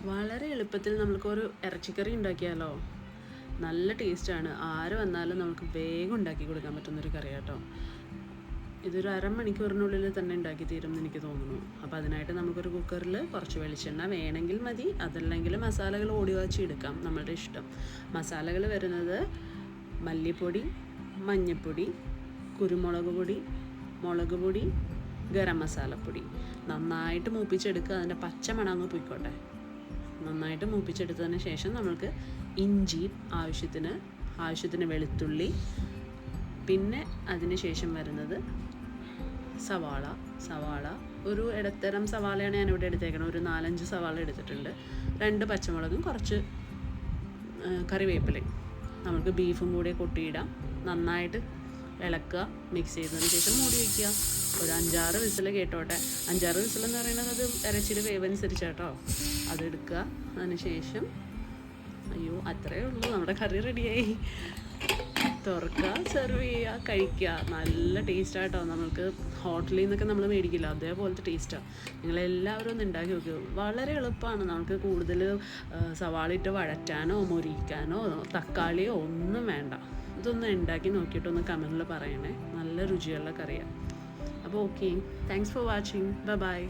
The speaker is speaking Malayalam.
വളരെ എളുപ്പത്തിൽ നമുക്കൊരു ഇറച്ചിക്കറി ഉണ്ടാക്കിയാലോ. നല്ല ടേസ്റ്റാണ്. ആര് വന്നാലും നമുക്ക് വേഗം ഉണ്ടാക്കി കൊടുക്കാൻ പറ്റുന്നൊരു കറി കേട്ടോ. ഇതൊരു അരമണിക്കൂറിനുള്ളിൽ തന്നെ ഉണ്ടാക്കി തീരും എന്ന് എനിക്ക് തോന്നുന്നു. അപ്പോൾ അതിനായിട്ട് നമുക്കൊരു കുക്കറിൽ കുറച്ച് വെളിച്ചെണ്ണ വേണമെങ്കിൽ മതി, അതല്ലെങ്കിൽ മസാലകൾ ഓടി വാച്ചി എടുക്കാം, നമ്മളുടെ ഇഷ്ടം. മസാലകൾ വരുന്നത് മല്ലിപ്പൊടി, മഞ്ഞൾപ്പൊടി, കുരുമുളക് പൊടി, മുളക് പൊടി, ഗരം മസാലപ്പൊടി. നന്നായിട്ട് മൂപ്പിച്ചെടുക്കുക. അതിൻ്റെ പച്ചമണം അങ്ങ് പോയിക്കോട്ടെ. നന്നായിട്ട് മൂപ്പിച്ചെടുത്തതിന് ശേഷം നമ്മൾക്ക് ഇഞ്ചി ആവശ്യത്തിന് വെളുത്തുള്ളി, പിന്നെ അതിന് ശേഷം വരുന്നത് സവാള ഒരു ഇടത്തരം സവാളയാണ് ഞാനിവിടെ എടുത്തേക്കണം. ഒരു 4-5 സവാള എടുത്തിട്ടുണ്ട്. 2 പച്ചമുളകും കുറച്ച് കറിവേപ്പിലയും. നമുക്ക് ബീഫും കൂടി കൊട്ടിയിടാം. നന്നായിട്ട് ഇളക്കുക. മിക്സ് ചെയ്തതിന് ശേഷം മൂടി വയ്ക്കുക. ഒരു 5-6 വിസിൽ കേട്ടോട്ടെ. 5-6 വിസിലെന്ന് പറയുന്നത് അത് ഇറച്ചിയുടെ വേവനുസരിച്ച് കേട്ടോ. അതെടുക്കുക. അതിന് ശേഷം അത്രയേ ഉള്ളൂ, നമ്മുടെ കറി റെഡിയായി. തുറക്കുക, സെർവ് ചെയ്യുക, കഴിക്കുക. നല്ല ടേസ്റ്റാട്ടോ. നമുക്ക് ഹോട്ടലിൽ നിന്നൊക്കെ നമ്മൾ മേടിക്കില്ല, അതേപോലത്തെ ടേസ്റ്റാണ്. നിങ്ങളെല്ലാവരും ഒന്ന് ഉണ്ടാക്കി നോക്കുക. വളരെ എളുപ്പമാണ്. നമുക്ക് കൂടുതൽ സവാള ഇട്ട് വഴറ്റാനോ മൊരിക്കാനോ തക്കാളിയോ ഒന്നും വേണ്ട. ഇതൊന്ന് ഉണ്ടാക്കി നോക്കിയിട്ടൊന്ന് കമൻറ്റിൽ പറയണേ. നല്ല രുചിയുള്ള കറിയാണ്. അപ്പോൾ okay, thanks for watching. By.